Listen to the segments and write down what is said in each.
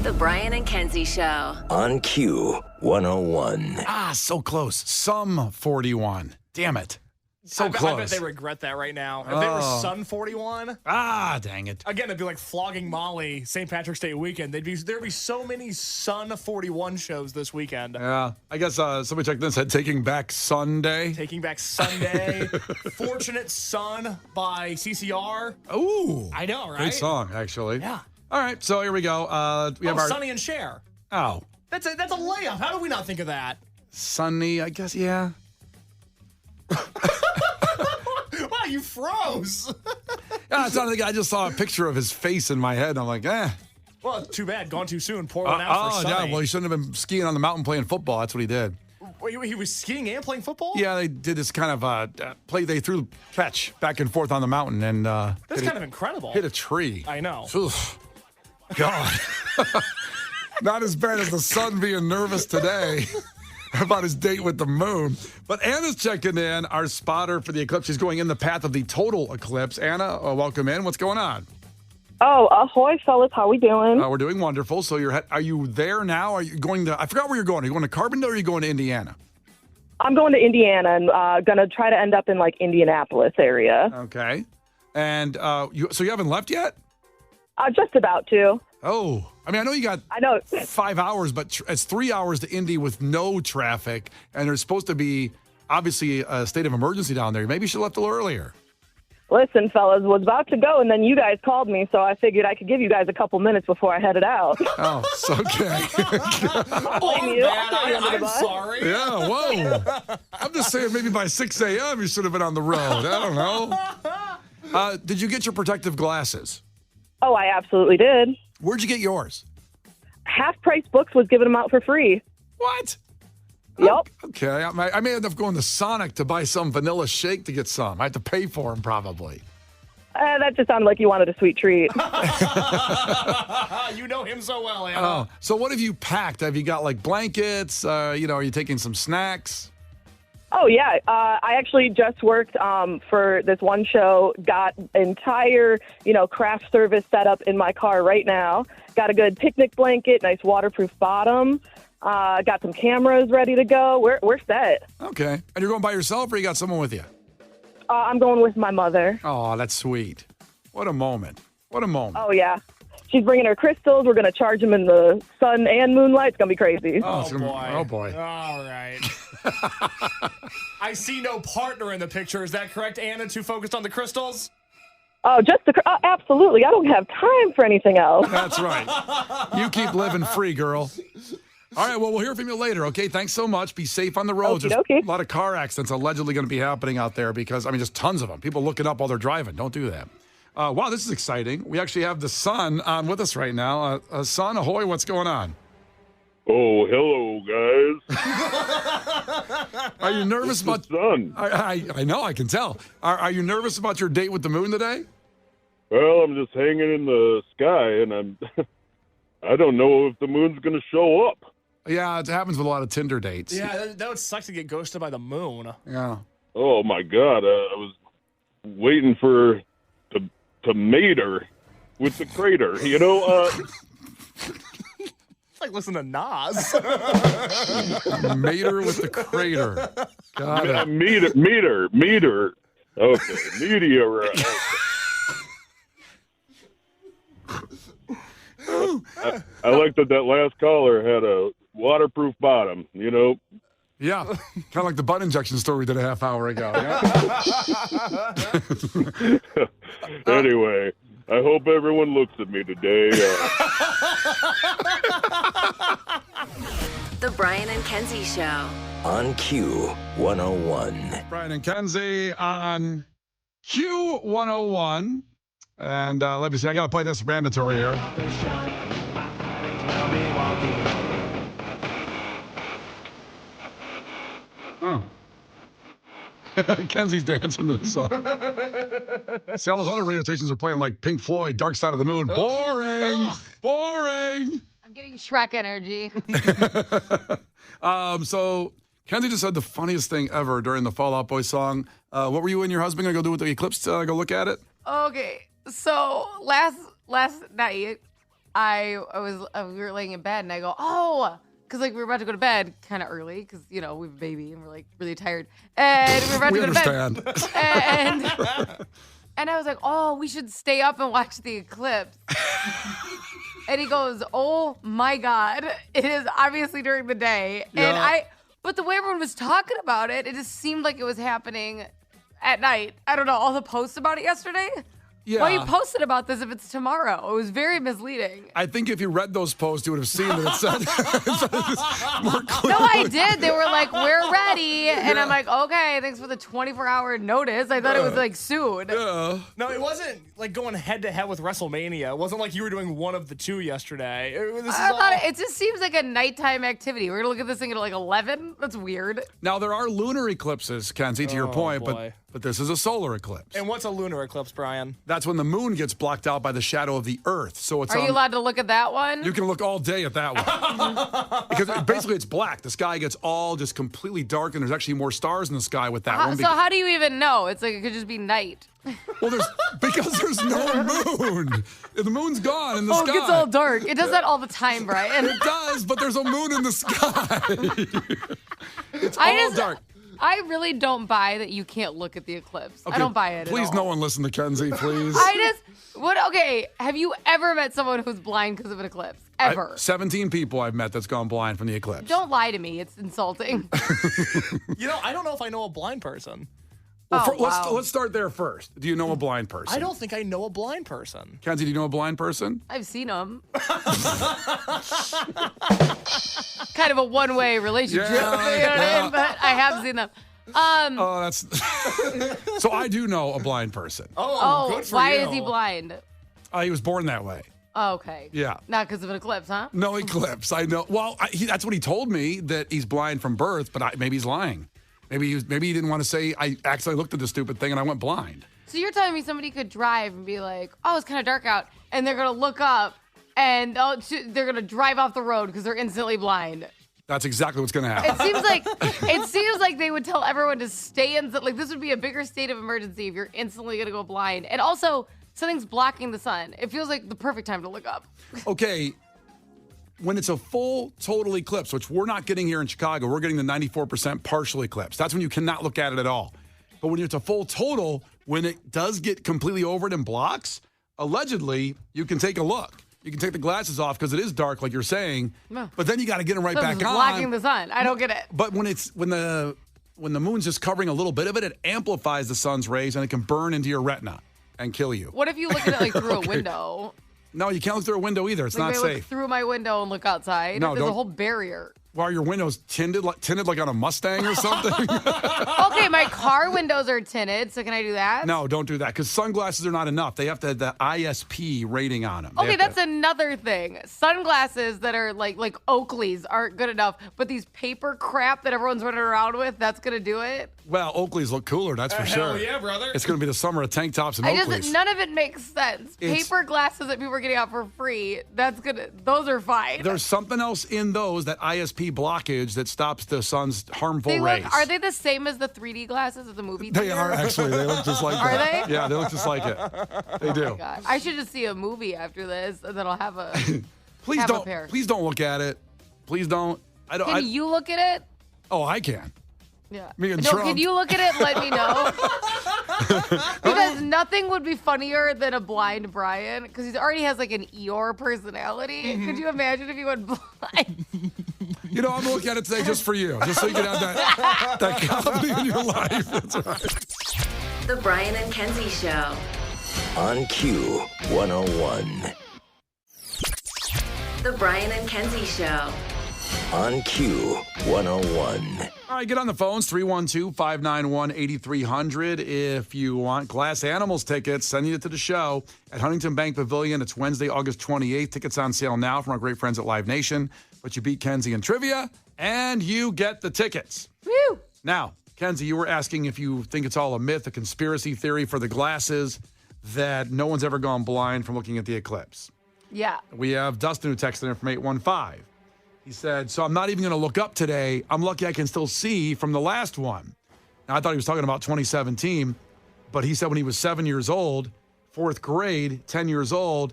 The Brian and Kenzie Show. On Q101. Ah, so close. Some 41. Damn it. So close. I bet they regret that right now. If they were Sun 41. Ah, dang it. Again, it'd be like flogging Molly St. Patrick's Day weekend. There'd be so many Sun 41 shows this weekend. Yeah. I guess somebody checked this. Said Taking Back Sunday. Taking Back Sunday. Fortunate Son by CCR. Ooh. I know, right? Great song, actually. Yeah. All right, so here we go. We have our Sonny and Cher. Oh. That's a layup. How do we not think of that? Sunny, I guess, yeah. Wow, you froze. Yeah, it's not like I just saw a picture of his face in my head. I'm like, eh. Well, too bad. Gone too soon. Pour one out for Sonny. Yeah, well, he shouldn't have been skiing on the mountain playing football. That's what he did. Wait, he was skiing and playing football? Yeah, they did this kind of play. They threw fetch back and forth on the mountain. And that's kind of incredible. Hit a tree. I know. Oof. God. Not as bad as the sun being nervous today about his date with the moon. But Anna's checking in, our spotter for the eclipse. She's going in the path of the total eclipse. Anna, welcome in. What's going on? Oh, ahoy, fellas. How we doing? We're doing wonderful. So are you there now? Are you going to, I forgot where you're going. Are you going to Carbondale or are you going to Indiana? I'm going to Indiana and going to try to end up in, like, Indianapolis area. Okay. And so you haven't left yet? Just about to. Oh, I mean, I know 5 hours, but it's 3 hours to Indy with no traffic, and there's supposed to be, obviously, a state of emergency down there. Maybe you should have left a little earlier. Listen, fellas, was about to go, and then you guys called me, so I figured I could give you guys a couple minutes before I headed out. Oh, it's okay. I'm sorry. Yeah, whoa. I'm just saying maybe by 6 a.m. you should have been on the road. I don't know. Did you get your protective glasses? Oh, I absolutely did. Where'd you get yours? Half Price Books was giving them out for free. What? Yep. Okay, I may end up going to Sonic to buy some vanilla shake to get some. I have to pay for them probably. That just sounded like you wanted a sweet treat. You know him so well, Anna. Oh, so what have you packed? Have you got like blankets? Are you taking some snacks? Oh, yeah. I actually just worked for this one show, got entire, craft service set up in my car right now. Got a good picnic blanket, nice waterproof bottom. Got some cameras ready to go. We're set. Okay. And you're going by yourself or you got someone with you? I'm going with my mother. Oh, that's sweet. What a moment. What a moment. Oh, yeah. She's bringing her crystals. We're going to charge them in the sun and moonlight. It's going to be crazy. Oh, boy. Oh, boy. All right. I see no partner in the picture. Is that correct, Anna? Too focused on the crystals? Oh, absolutely. I don't have time for anything else. That's right. You keep living free, girl. All right, well, we'll hear from you later, okay? Thanks so much. Be safe on the roads. There's a lot of car accidents allegedly going to be happening out there because, just tons of them. People looking up while they're driving. Don't do that. Wow, this is exciting. We actually have the Sun on with us right now. Sun, ahoy, what's going on? Oh, hello, guys. Are you nervous about... Sun. I know, I can tell. Are you nervous about your date with the moon today? Well, I'm just hanging in the sky, and I don't know if the moon's going to show up. Yeah, it happens with a lot of Tinder dates. Yeah, that would suck to get ghosted by the moon. Yeah. Oh, my God. I was waiting to mate her with the crater, It's like listening to Nas. Mater with the crater. Got it. Meter. Okay, meteor. I like that last caller had a waterproof bottom, Yeah, kind of like the butt injection story we did a half hour ago. Yeah? Anyway, I hope everyone looks at me today. The Brian and Kenzie Show. On Q101. Brian and Kenzie on Q101. And let me see, I got to play this mandatory here. Oh. Kenzie's dancing to the song. See, all those other radio stations are playing like Pink Floyd, Dark Side of the Moon. Boring. Boring. I'm getting Shrek energy. So Kenzie just said the funniest thing ever during the Fall Out Boy song. What were you and your husband going to go do with the Eclipse? Go look at it? Okay, so last night, we were laying in bed and I go, oh, because like we were about to go to bed kind of early because we have a baby and we're like really tired and we were about to go to bed and I was like, oh, we should stay up and watch the eclipse. And he goes, oh my God, it is obviously during the day. Yeah. But the way everyone was talking about it, it just seemed like it was happening at night. I don't know, all the posts about it yesterday. Yeah. Why you posted about this if it's tomorrow? It was very misleading. I think if you read those posts, you would have seen that it said more clearly. No, I did. They were like, we're ready. And I'm like, okay, thanks for the 24-hour notice. I thought it was like soon. Yeah. No, it wasn't like going head to head with WrestleMania. It wasn't like you were doing one of the two yesterday. It just seems like a nighttime activity. We're going to look at this thing at like 11? That's weird. Now, there are lunar eclipses, Kenzie, to your point, boy. but this is a solar eclipse. And what's a lunar eclipse, Brian? That's when the moon gets blocked out by the shadow of the Earth. So it's Are you allowed to look at that one? You can look all day at that one. Because basically it's black. The sky gets all just completely dark, and there's actually more stars in the sky with that one. So how do you even know? It's like it could just be night. Well, because there's no moon. The moon's gone in the sky. Oh, it gets all dark. It does that all the time, Brian. It does, but there's a moon in the sky. It's all dark. I really don't buy that you can't look at the eclipse. Okay, I don't buy it Please, at all. no one listen to Kenzie, please. Okay, have you ever met someone who's blind because of an eclipse? Ever? 17 people I've met that's gone blind from the eclipse. Don't lie to me. It's insulting. I don't know if I know a blind person. Well, wow. let's start there first. Do you know a blind person? I don't think I know a blind person. Kenzie, do you know a blind person? I've seen them. Kind of a one-way relationship, you know what I mean? But I have seen them. That's so I do know a blind person. Oh, good for why you. is he blind? He was born that way. Oh, okay. Yeah. Not because of an eclipse, huh? No eclipse. I know. Well, that's what he told me, that he's blind from birth, but maybe he's lying. Maybe he didn't want to say, I actually looked at the stupid thing and I went blind. So you're telling me somebody could drive and be like, oh, it's kind of dark out, and they're going to look up and they're going to drive off the road because they're instantly blind. That's exactly what's going to happen. It seems like they would tell everyone to stay in. Like this would be a bigger state of emergency if you're instantly going to go blind. And also, something's blocking the sun. It feels like the perfect time to look up. Okay. When it's a full total eclipse, which we're not getting here in Chicago, we're getting the 94% partial eclipse. That's when you cannot look at it at all. But when it's a full total, when it does get completely over it and blocks, allegedly, you can take a look. You can take the glasses off because it is dark, like you're saying. No. But then you got to get them right back on. Blocking the sun. I don't get it. But when the moon's just covering a little bit of it, it amplifies the sun's rays and it can burn into your retina and kill you. What if you look at it like through a window? No, you can't look through a window either. It's not Look safe. through my window and look outside. No, there's a don't. whole barrier. Why are your windows tinted like on a Mustang or something? Okay, my car windows are tinted, so can I do that? No, don't do that because sunglasses are not enough. They have to have the ISP rating on them. Okay, that's another thing. Sunglasses that are like Oakleys aren't good enough, but these paper crap that everyone's running around with, that's going to do it? Well, Oakleys look cooler, that's for sure. Hell yeah, brother. It's going to be the summer of tank tops and Oakleys. None of it makes sense. Paper glasses that people are getting out for free, those are fine. There's something else in those, that ISP blockage that stops the sun's harmful rays. Are they the same as the 3D glasses of the movie theater? They are actually. They look just like Are that. they? Yeah, they look just like it. They do. God. I should just see a movie after this, and then I'll have a. Please have a don't. pair. Please don't look at it. Please don't. I don't. Can you look at it? Oh, I can. Yeah. Me and no, Trump. can you look at it and let me know? Because nothing would be funnier than a blind Brian, because he already has like an Eeyore personality. Mm-hmm. Could you imagine if he went blind? I'm going to look at it today just for you, just so you can have that comedy in your life. That's right. The Brian and Kenzie Show. On Q 101. The Brian and Kenzie Show. On Q 101. All right, get on the phones, 312-591-8300. If you want Glass Animals tickets, send it to the show at Huntington Bank Pavilion. It's Wednesday, August 28th. Tickets on sale now from our great friends at Live Nation. But you beat Kenzie in trivia, and you get the tickets. Woo! Now, Kenzie, you were asking if you think it's all a myth, a conspiracy theory for the glasses, that no one's ever gone blind from looking at the eclipse. Yeah. We have Dustin who texted in from 815. He said, so I'm not even going to look up today. I'm lucky I can still see from the last one. Now, I thought he was talking about 2017, but he said when he was 7 years old, fourth grade, 10 years old,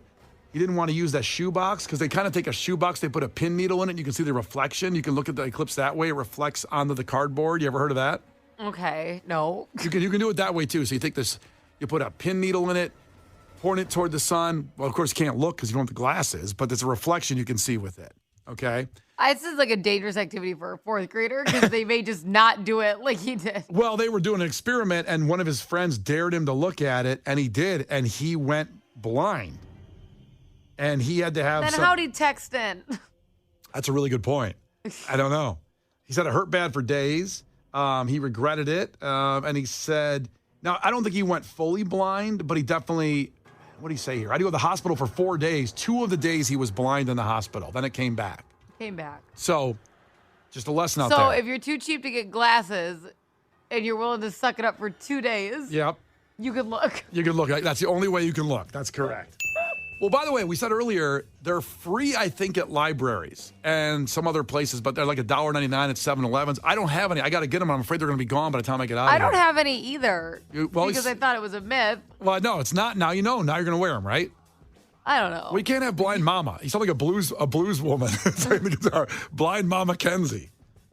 he didn't want to use that shoebox because they kind of take a shoebox, they put a pin needle in it, and you can see the reflection. You can look at the Eclipse that way. It reflects onto the cardboard. You ever heard of that? Okay, no. You can do it that way too. So you take this, you put a pin needle in it, point it toward the sun. Well, of course, you can't look because you don't have the glasses, but there's a reflection you can see with it. Okay? This is like a dangerous activity for a fourth grader because they may just not do it like he did. Well, they were doing an experiment, and one of his friends dared him to look at it, and he did, and he went blind. And he had to have Then how'd he text in? That's a really good point. I don't know. He said it hurt bad for days. He regretted it. And he said, now, I don't think he went fully blind, but he definitely, what did he say here? I had to go to the hospital for 4 days. 2 of the days he was blind in the hospital. Then it came back. So, just a lesson out there. So, if you're too cheap to get glasses and you're willing to suck it up for 2 days, yep, you can look. You can look. That's the only way you can look. That's correct. Well, by the way, we said earlier, they're free, I think, at libraries and some other places, but they're like $1.99 at 7-Elevens. I don't have any. I got to get them. I'm afraid they're going to be gone by the time I get out of here. I don't have any either because I thought it was a myth. Well, no, it's not. Now you know. Now you're going to wear them, right? I don't know. We can't have blind mama. You sound like a blues woman. Playing the guitar. Blind mama Kenzie.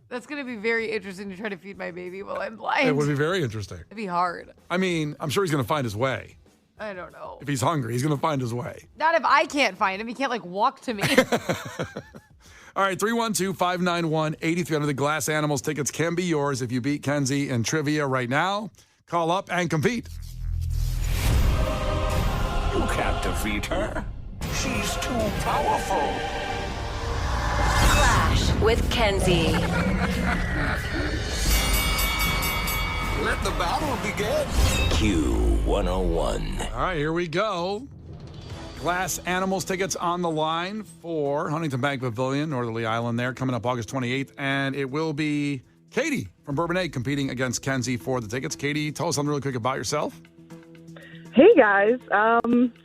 That's going to be very interesting to try to feed my baby while I'm blind. It would be very interesting. It'd be hard. I mean, I'm sure he's going to find his way. I don't know. If he's hungry, he's going to find his way. Not if I can't find him. He can't, walk to me. All right, 312-591-8300. The Glass Animals tickets can be yours if you beat Kenzie in trivia right now. Call up and compete. You can't defeat her. She's too powerful. Clash with Kenzie. Let the battle begin. Q101. All right, here we go. Glass Animals tickets on the line for Huntington Bank Pavilion, Northerly Island there, coming up August 28th. And it will be Katie from Bourbonnais competing against Kenzie for the tickets. Katie, tell us something really quick about yourself. Hey, guys.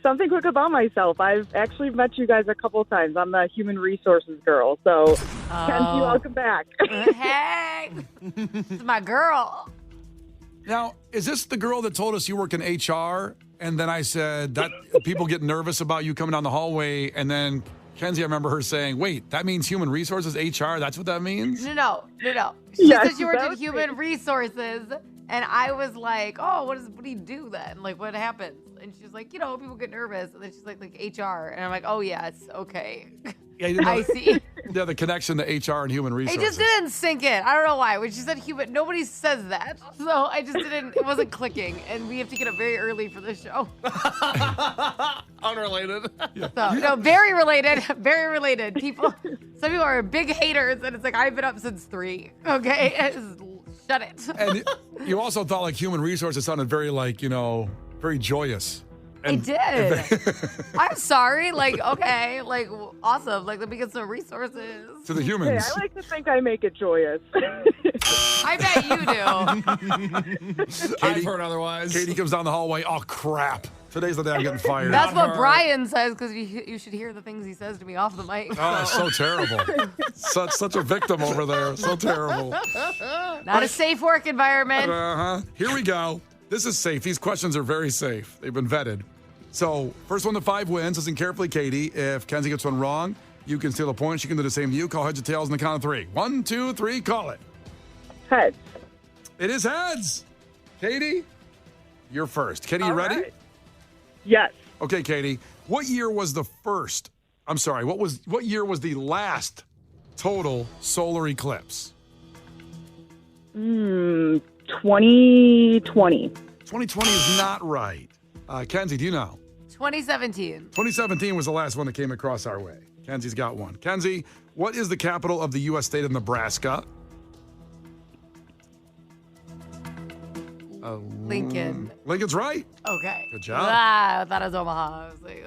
Something quick about myself. I've actually met you guys a couple of times. I'm the human resources girl. So, Kenzie, welcome back. Hey, it's my girl. Now, is this the girl that told us you work in HR? And then I said that people get nervous about you coming down the hallway. And then Kenzie, I remember her saying, wait, that means human resources, HR? That's what that means? No. She Yes, said she worked in that's human me. resources. And I was like, oh, what do you do then? What happens? And she's like, people get nervous. And then she's like HR. And I'm like, oh, yes, okay. Yeah, you know, I see. Yeah, the connection to HR and human It resources. just didn't sink in. I don't know why. When she said human, nobody says that. So I just didn't, it wasn't clicking. And we have to get up very early for this show. Unrelated. So, no, very related. Very related. Some people are big haters. And it's like, I've been up since 3. Okay? Shut it. And you also thought human resources sounded very very joyous. I did. I'm sorry. Okay. Awesome. Let me get some resources. To the Hey, humans. I like to think I make it joyous. I bet you do. I've heard otherwise. Katie comes down the hallway. Oh, crap. Today's the day I'm getting fired. That's Not what her. Brian says because you should hear the things he says to me off the mic. Oh, it's so terrible. Such a victim over there. So terrible. Not a safe work environment. Uh-huh. Here we go. This is safe. These questions are very safe. They've been vetted. So, first 1 to 5 wins. Listen carefully, Katie. If Kenzie gets one wrong, you can steal a point. She can do the same to you. Call heads or tails on the count of 3. 1, 2, 3, call it. Heads. It is heads. Katie, you're first. Katie, you All ready? right. Yes. Okay, Katie. What year was the first? I'm sorry. What year was the last total solar eclipse? 2020. 2020 is not right. Kenzie, do you know? 2017. 2017 was the last one that came across our way. Kenzie's got one. Kenzie, what is the capital of the U.S. state of Nebraska? Lincoln. Lincoln's right. Okay. Good job. I thought it was Omaha. I was like,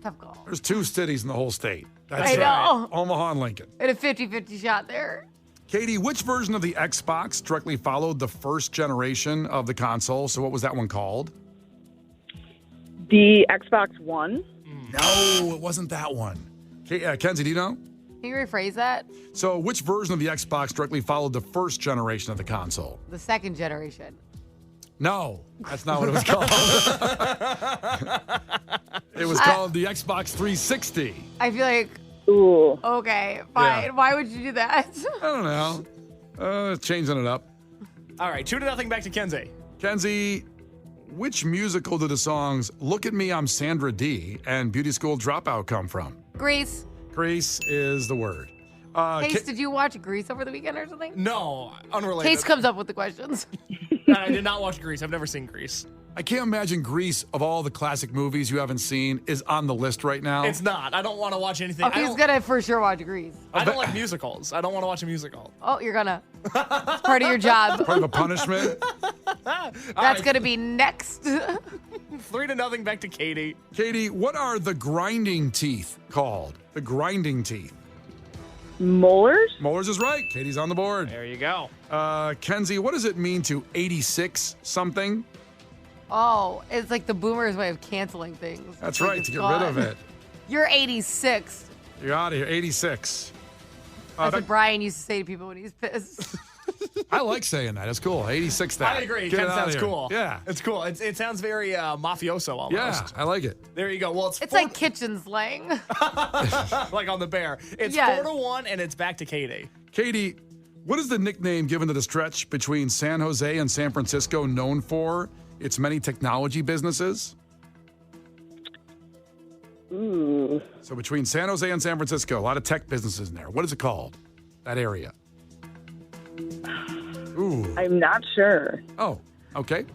tough call. There's 2 cities in the whole state. That's I right. know. Omaha and Lincoln. And a 50-50 shot there. Katie, which version of the Xbox directly followed the first generation of the console? So what was that one called? The Xbox One. No, it wasn't that one. Kenzie, do you know? Can you rephrase that? So which version of the Xbox directly followed the first generation of the console? The second generation. No, that's not what it was called. It was called the Xbox 360. I feel like, Ooh. okay, fine. Yeah. Why would you do that? I don't know. Changing it up. All right, 2-0 back to Kenzie. Kenzie, which musical do the songs Look at Me, I'm Sandra D and Beauty School Dropout come from? Grease. Grease is the word. Case, did you watch Grease over the weekend or something? No, unrelated. Case comes up with the questions. I did not watch Grease. I've never seen Grease. I can't imagine Grease, of all the classic movies you haven't seen, is on the list right now. It's not. I don't want to watch anything. Oh, he's gonna for sure watch Grease. I don't like musicals. I don't want to watch a musical. Oh, you're gonna. It's part of your job. Part of a punishment. That's gonna be next. 3-0 back to Katie. Katie, what are the grinding teeth called? The grinding teeth. Molars? Molars is right. Katie's on the board. There you go. Kenzie, what does it mean to 86 something? Oh, it's like the boomers' way of canceling things. That's Like, right, it's to get gone. rid of it. You're 86. You're out of here. 86. That's what Brian used to say to people when he's pissed. I like saying that. It's cool. 86 that. I agree. Get Ken it out sounds of here. cool. Yeah. It's cool. It sounds very mafioso almost. Yeah, I like it. There you go. Well, It's like kitchen slang. like on the bear. It's Yes. 4-1, and it's back to Katie. Katie, what is the nickname given to the stretch between San Jose and San Francisco known for its many technology businesses? Ooh. So between San Jose and San Francisco, a lot of tech businesses in there. What is it called? That area. Ooh. I'm not sure. Oh, okay.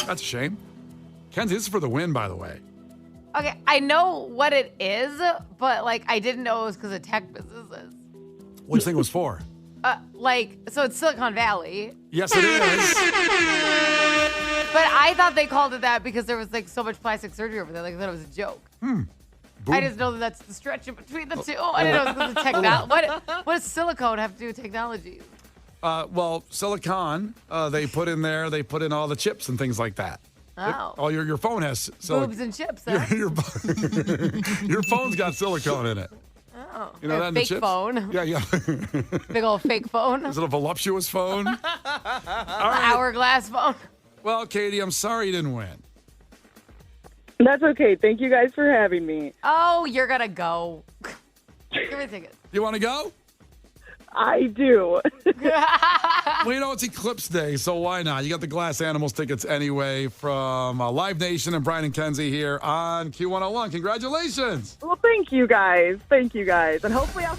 That's a shame. Kenzie, this is for the win, by the way. Okay, I know what it is, but like I didn't know it was because of tech businesses. Which thing was for? So it's Silicon Valley, Yes, it is. but I thought they called it that because there was like so much plastic surgery over there. Like I thought it was a joke. I just know that that's the stretch in between the two. I didn't know it was because of technology. What does silicone have to do with technology? Well, silicon, they put in there, they put in all the chips and things like that. Oh. Oh, your phone has Boobs and chips, huh? your phone's got silicone in it. Oh. You know A that in the fake chips? phone. Yeah, yeah. Big old fake phone. Is it a voluptuous phone? All right. Hourglass phone. Well, Katie, I'm sorry you didn't win. That's okay. Thank you guys for having me. Oh, you're gonna go. Give me tickets. You want to go? I do. Well, you know, it's Eclipse Day, so why not? You got the Glass Animals tickets anyway from Live Nation and Brian and Kenzie here on Q101. Congratulations. Well, thank you guys. Thank you guys. And hopefully I'll...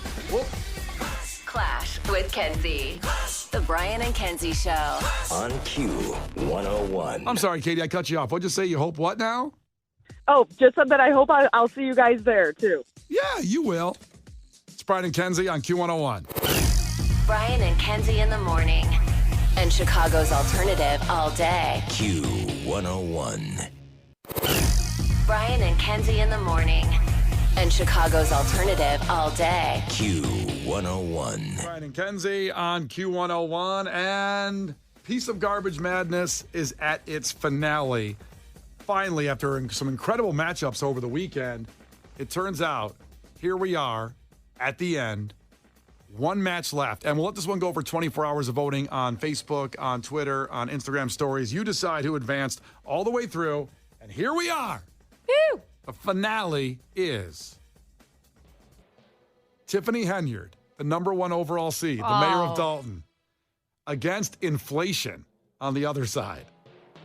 Clash with Kenzie. The Brian and Kenzie Show. On Q101. I'm sorry, Katie, I cut you off. What'd you say? You hope what now? Oh, just said that I hope I'll see you guys there, too. Yeah, you will. It's Brian and Kenzie on Q101. Brian and Kenzie in the morning. And Chicago's alternative all day. Q101. Brian and Kenzie in the morning. And Chicago's alternative all day. Q101. Brian and Kenzie on Q101. And Piece of Garbage Madness is at its finale. Finally, after some incredible matchups over the weekend, it turns out here we are at the end. One match left. And we'll let this one go for 24 hours of voting on Facebook, on Twitter, on Instagram stories. You decide who advanced all the way through. And here we are. Woo! The finale is Tiffany Henyard, the #1 overall seed, the mayor of Dalton, against inflation on the other side.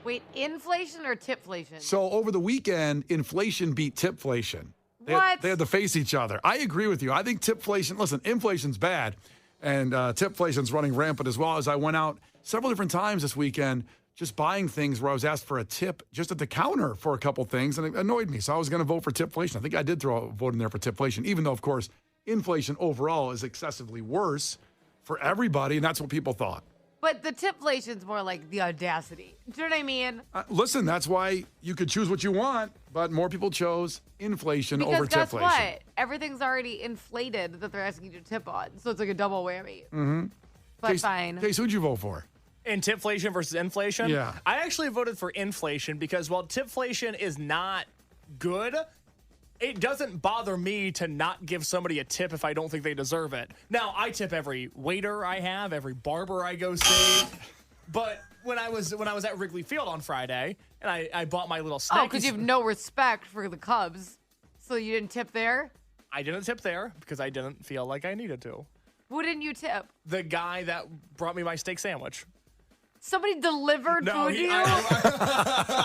Wait, inflation or tipflation? So over the weekend, inflation beat tipflation. What? They had to face each other. I agree with you. I think tipflation, listen, inflation's bad, and tipflation's running rampant as well. As I went out several different times this weekend just buying things where I was asked for a tip just at the counter for a couple things, and it annoyed me. So I was going to vote for tipflation. I think I did throw a vote in there for tipflation, even though, of course, inflation overall is excessively worse for everybody, and that's what people thought. But the tipflation's more like the audacity. Do you know what I mean? Listen, that's why you could choose what you want, but more people chose inflation Because over guess tipflation. what? Everything's already inflated that they're asking you to tip on. So it's like a double whammy. Mm-hmm. But fine. Case, who'd you vote for? In tipflation versus inflation? Yeah. I actually voted for inflation because while tipflation is not good, it doesn't bother me to not give somebody a tip if I don't think they deserve it. Now, I tip every waiter I have, every barber I go see. But when I was at Wrigley Field on Friday, and I bought my little snack. Oh, because you have no respect for the Cubs, so you didn't tip there? I didn't tip there because I didn't feel like I needed to. Who didn't you tip? The guy that brought me my steak sandwich. Somebody delivered food to you?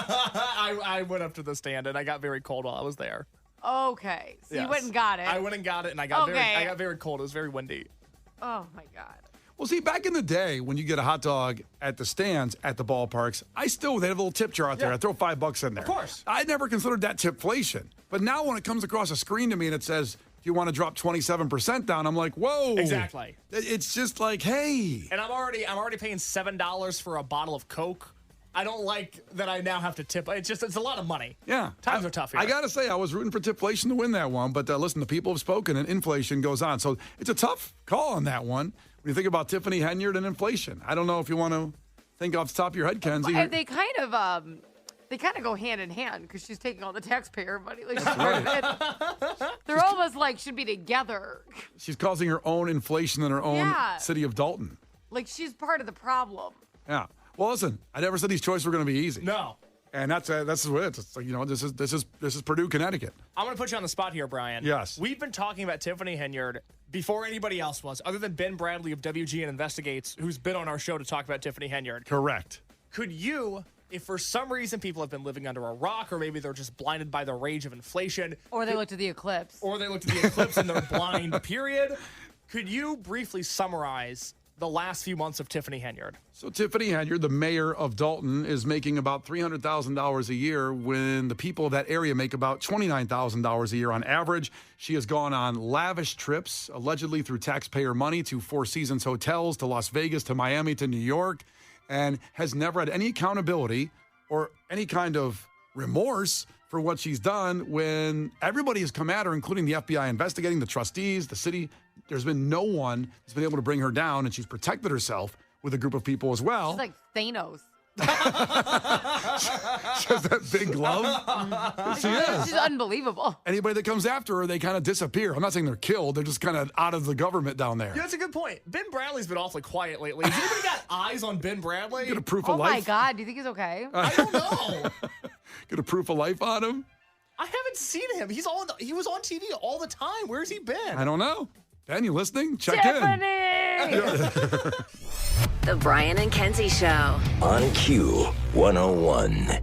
I went up to the stand, and I got very cold while I was there. Okay, so Yes. you went and got it. I went and got it, and I got very cold. It was very windy. Oh, my God. Well, see, back in the day when you get a hot dog at the stands at the ballparks, they have a little tip jar out there. I throw $5 in there. Of course. I never considered that tipflation. But now when it comes across a screen to me and it says, do you want to drop 27% down? I'm like, whoa. Exactly. It's just like, hey. And I'm already paying $7 for a bottle of Coke. I don't like that I now have to tip. It's a lot of money. Yeah. Times are tough here. I got to say, I was rooting for tipflation to win that one. But listen, the people have spoken and inflation goes on. So it's a tough call on that one. When you think about Tiffany Henyard and inflation, I don't know if you want to think off the top of your head, Kenzie. They kind of go hand in hand because she's taking all the taxpayer money. Like, she's part of it. They're almost like should be together. She's causing her own inflation in her own city of Dalton. Like she's part of the problem. Yeah. Well, listen, I never said these choices were going to be easy. No. And that's what it is. It's like, this is Purdue, Connecticut. I'm going to put you on the spot here, Brian. Yes. We've been talking about Tiffany Henyard before anybody else was, other than Ben Bradley of WGN Investigates, who's been on our show to talk about Tiffany Henyard. Correct. Could you, if for some reason people have been living under a rock, or maybe they're just blinded by the rage of inflation, Or they looked at the eclipse. or they looked at the eclipse and they're blind, period, could you briefly summarize the last few months of Tiffany Henyard? So Tiffany Henyard, the mayor of Dalton, is making about $300,000 a year when the people of that area make about $29,000 a year on average. She has gone on lavish trips, allegedly through taxpayer money, to Four Seasons hotels, to Las Vegas, to Miami, to New York, and has never had any accountability or any kind of remorse for what she's done when everybody has come at her, including the FBI investigating, the trustees, the city. There's been no one that's been able to bring her down, and she's protected herself with a group of people as well. She's like Thanos. She has that big glove. She is. She's unbelievable. Anybody that comes after her, they kind of disappear. I'm not saying they're killed. They're just kind of out of the government down there. Yeah, that's a good point. Ben Bradley's been awfully quiet lately. Has anybody got eyes on Ben Bradley? Get a proof Oh of my life. God, do you think he's okay? I don't know. Get a proof of life on him. I haven't seen him. He was on TV all the time. Where's he been? I don't know. Ben, you listening? Check Tiffany! The Brian and Kenzie Show. On Q 101.